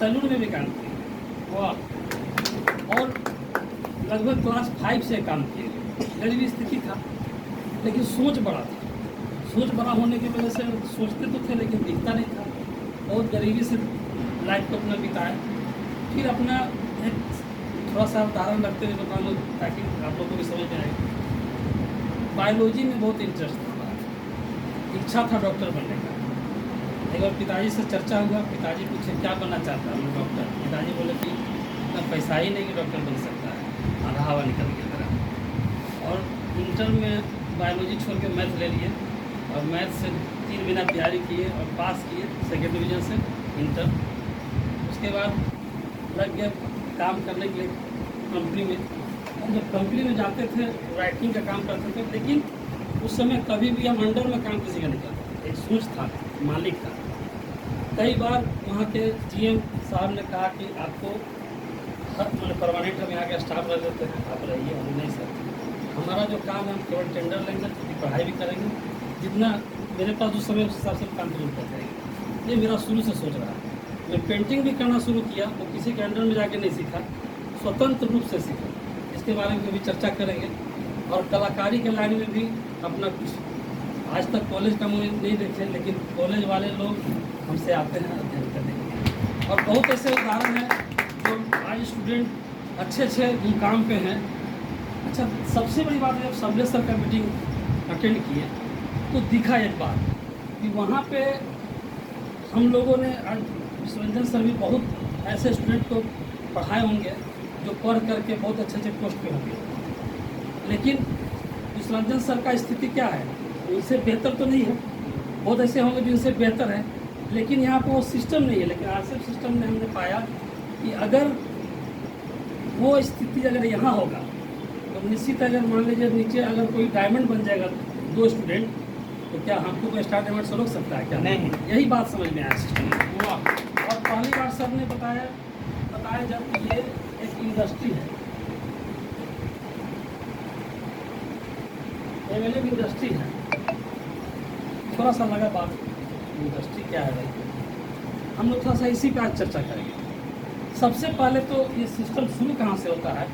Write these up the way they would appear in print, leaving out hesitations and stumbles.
Salon में भी काम किए और लगभग क्लास 5 से काम किए। गरीबी स्थिति था लेकिन सोच बड़ा था। सोच बड़ा होने की वजह से सोचते तो थे लेकिन दिखता नहीं था। बहुत गरीबी से लाइफ को अपना बिताया। फिर अपना एक थोड़ा सा उदाहरण रखते हुए बता लो ताकि आप लोगों को भी समझ में आए। बायोलॉजी में बहुत इंटरेस्ट था हमारा, इच्छा था डॉक्टर बनने का। एक बार पिताजी से चर्चा हुआ, पिताजी पूछे क्या बनना चाहता है डॉक्टर। पिताजी बोले कि इतना पैसा ही नहीं कि डॉक्टर बन सकता है, आधा हवा निकल गया मेरा। और इंटर में बायोलॉजी छोड़ के मैथ ले लिए और मैथ से 3 महीना तैयारी किए और पास किए 2nd डिवीज़न से इंटर। उसके बाद लग गया काम करने के लिए कंपनी में। और जब कंपनी में जाते थे राइटिंग का काम करते थे, लेकिन उस समय कभी भी हम अंडर में काम किसी का नहीं करते। एक सोच था मालिक का। कई बार वहाँ के GM साहब ने कहा कि आपको मतलब परमानेंट हम यहाँ के स्टाफ रख देते हैं, आप रहिए। हम नहीं सर, हमारा जो काम है हम केवल टेंडर लेंगे, क्योंकि पढ़ाई भी करेंगे, जितना मेरे पास उस समय उस हिसाब से काम जरूर कर जाएंगे। ये मेरा शुरू से सोच रहा है। मैं पेंटिंग भी करना शुरू किया तो किसी के अंडर में जाके नहीं सीखा, स्वतंत्र रूप से सीखा। इसके बारे में भी चर्चा करेंगे। और कलाकारी के लाइन में भी अपना कुछ, आज तक कॉलेज का मुझे नहीं देखे, लेकिन कॉलेज वाले लोग हमसे आते हैं अध्ययन करने के लिए। और बहुत ऐसे उदाहरण हैं जो आज स्टूडेंट अच्छे मुकाम पे हैं। अच्छा, सबसे बड़ी बात है जब सबलेसर का मीटिंग अटेंड किए तो दिखा एक बात कि वहाँ पे हम लोगों ने, विश्वरंजन सर भी बहुत ऐसे स्टूडेंट को पढ़ाए होंगे जो पढ़ करके बहुत अच्छे पोस्ट पे होंगे, लेकिन विश्वरंजन सर का स्थिति क्या है, उनसे बेहतर तो नहीं है। बहुत ऐसे होंगे जिनसे बेहतर है, लेकिन यहाँ पर वो सिस्टम नहीं है। लेकिन आरसीएफ सिस्टम में हमने पाया कि अगर वो स्थिति अगर यहाँ होगा तो निश्चित, अगर मान लीजिए नीचे अगर कोई डायमंड बन जाएगा 2 स्टूडेंट, तो क्या हमको कोई स्टार डायमंड से रोक सकता है? क्या नहीं। यही बात समझ में आया सिस्टम में। और पहली बार सर ने बताया जब ये एक इंडस्ट्री है, एमएलए इंडस्ट्री है। थोड़ा सा लगा बात, इंडस्ट्री क्या है भाई, हम लोग थोड़ा सा इसी पे आज चर्चा करेंगे। सबसे पहले तो ये सिस्टम शुरू कहाँ से होता है,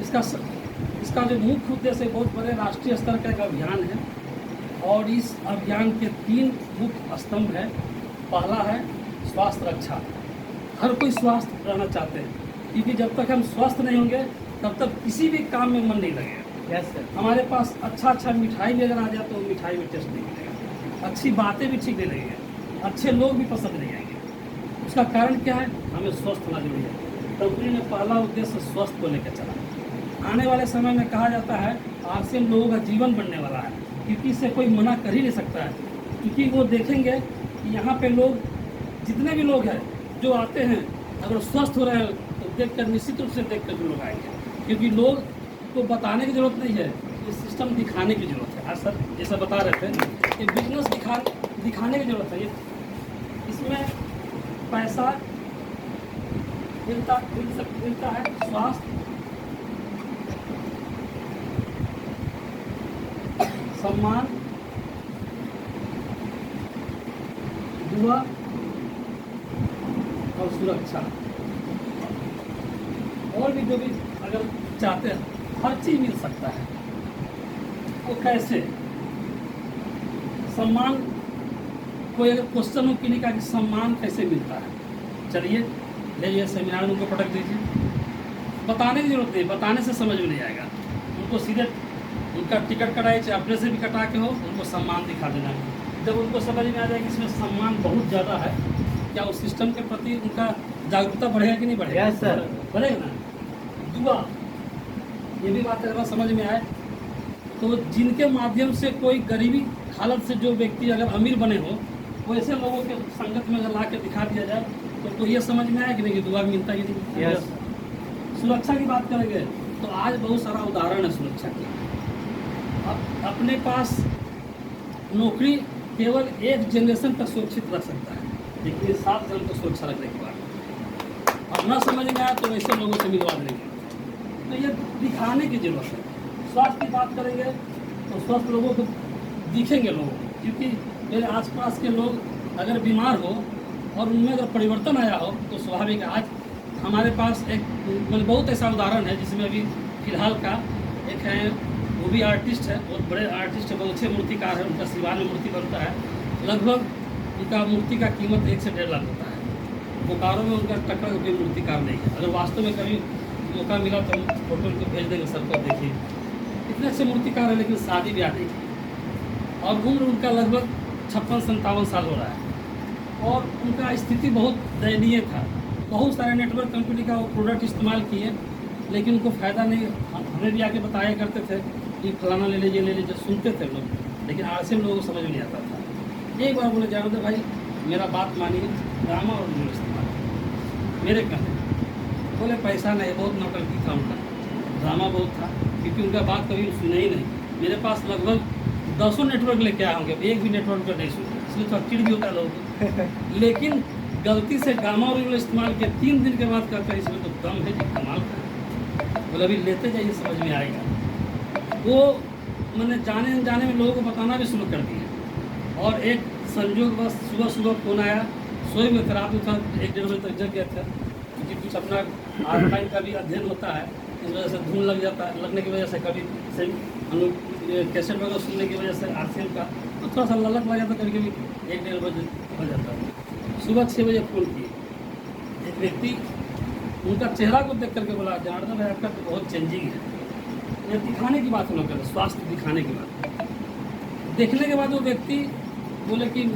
इसका जो मुख्य उद्देश्य बहुत बड़े राष्ट्रीय स्तर का एक अभियान है। और इस अभियान के 3 मुख्य स्तंभ हैं। पहला है स्वास्थ्य रक्षा। हर कोई स्वस्थ रहना चाहते हैं, क्योंकि जब तक हम स्वस्थ नहीं होंगे तब तक किसी भी काम में मन नहीं लगेगा। Yes sir. हमारे पास अच्छा मिठाई भी अगर आ जाए तो मिठाई में टेस्ट नहीं मिलेगा, अच्छी बातें भी ठीक नहीं लगेंगे, अच्छे लोग भी पसंद नहीं आएंगे। उसका कारण क्या है? हमें स्वस्थ होना जरूरी है। कंपनी ने पहला उद्देश्य स्वस्थ को लेकर चला। आने वाले समय में कहा जाता है आरसीएम लोगों का जीवन बनने वाला है, क्योंकि इससे कोई मना कर ही नहीं सकता है। क्योंकि वो देखेंगे कि यहाँ पे लोग, जितने भी लोग हैं जो आते हैं, अगर स्वस्थ हो रहे हैं तो देख कर, निश्चित रूप से देख कर लोग आएंगे। क्योंकि लोग को बताने की ज़रूरत नहीं है, ये सिस्टम दिखाने की ज़रूरत है। आज सर जैसा बता रहे थे कि बिजनेस दिखाने की ज़रूरत है। इसमें पैसा मिलता है, स्वास्थ्य, सम्मान, दुआ और सुरक्षा। और भी जो भी अगर चाहते हैं हर चीज़ मिल सकता है। वो कैसे? सम्मान, कोई अगर क्वेश्चन हो किसी का कि सम्मान कैसे मिलता है, चलिए ले ये सेमिनार में उनको पटक दीजिए। बताने की जरूरत नहीं, बताने से समझ में नहीं आएगा। उनको सीधे उनका टिकट कटाए, चाहे अपने से भी कटा के हो, उनको सम्मान दिखा देना है। जब उनको समझ में आ जाएगा कि इसमें सम्मान बहुत ज़्यादा है, क्या उस सिस्टम के प्रति उनका जागरूकता बढ़ेगा कि नहीं बढ़ेगा? यस सर, बढ़ेगा ना। दुआ, ये भी बात अगर समझ में आए तो जिनके माध्यम से कोई गरीबी हालत से जो व्यक्ति अगर अमीर बने हो, वैसे लोगों के संगत में अगर ला के दिखा दिया जाए तो ये समझ में आया कि नहीं कि दुआ मिलता है कि नहीं। यस। सुरक्षा की बात करेंगे तो आज बहुत सारा उदाहरण है सुरक्षा की। अब अपने पास नौकरी केवल एक जनरेशन तक सुरक्षित रख सकता है, लेकिन 7 जन को सुरक्षा रखने के बाद अब ना समझ में आया तो वैसे लोगों से मिलवा देंगे। तो ये दिखाने की जरूरत है। स्वास्थ्य की बात करेंगे तो स्वस्थ लोगों को दिखेंगे लोग, क्योंकि मेरे आसपास के लोग अगर बीमार हो और उनमें अगर परिवर्तन आया हो तो स्वाभाविक है। आज हमारे पास एक मतलब बहुत ऐसा उदाहरण है जिसमें अभी फिलहाल का एक है, वो भी आर्टिस्ट है, बहुत बड़े आर्टिस्ट है, बहुत अच्छे मूर्तिकार है, उनका सिवान में मूर्ति बनता है। लगभग उनका मूर्ति का कीमत 1 से 1.5 लाख होता है। बोकारो में उनका टक्कर कोई मूर्तिकार नहीं है। अगर वास्तव में कभी मौका मिला तो फोटो उनको भेज देंगे सबको, देखिए इतने अच्छे मूर्तिकार है, लेकिन शादी ब्याह नहीं की और उम्र उनका लगभग 56-57 साल हो रहा है और उनका स्थिति बहुत दयनीय था। बहुत सारे नेटवर्क कंपनी का वो प्रोडक्ट इस्तेमाल किए लेकिन उनको फ़ायदा नहीं। हमें भी आके बताया करते थे कि फलाना ले लीजिए, सुनते थे लोग, लेकिन आरसीएम लोगों को समझ में नहीं आता था। एक बार बोले जानते भाई मेरा बात मानिए, ड्रामा और वीडियो इस्तेमाल मेरे कहने। बोले पैसा नहीं, बहुत नौटंकी था उनका, ड्रामा बहुत था, क्योंकि उनका बात कभी सुने ही नहीं। मेरे पास लगभग 10 नेटवर्क लेके आए होंगे, एक भी नेटवर्क पर नहीं सुना, इसलिए थोड़ा चिड़ भी होता है लोगों को। लेकिन गलती से गामा और वीडियो इस्तेमाल किया, 3 दिन के बाद कहते हैं इसमें तो दम है जी, कमाल का। बोले अभी लेते जाइए समझ में आएगा। वो मैंने जाने अनजाने में लोगों को बताना भी शुरू कर दिया। और एक संयोग बस सुबह फ़ोन आया, सोए में था, रात में था, 1-1.5 बजे तक जग गया था, क्योंकि कुछ अपना ऑनलाइन का भी अध्ययन होता है, इस वजह से धुन लग जाता है, लगने की वजह से कभी सही हम लोग कैसेट वगैरह सुनने की वजह से आरसीएम का तो थोड़ा सा ललक लग जाता, कभी कभी 1-1.5 बजे हो जाता है। सुबह 6 बजे फ़ोन किए, एक व्यक्ति उनका चेहरा को देख करके बोला जनार्दन भाई आपका तो बहुत चेंजिंग है। ये दिखाने की बात हम लोग करें, स्वास्थ्य दिखाने की बात। देखने के बाद वो व्यक्ति बोले कि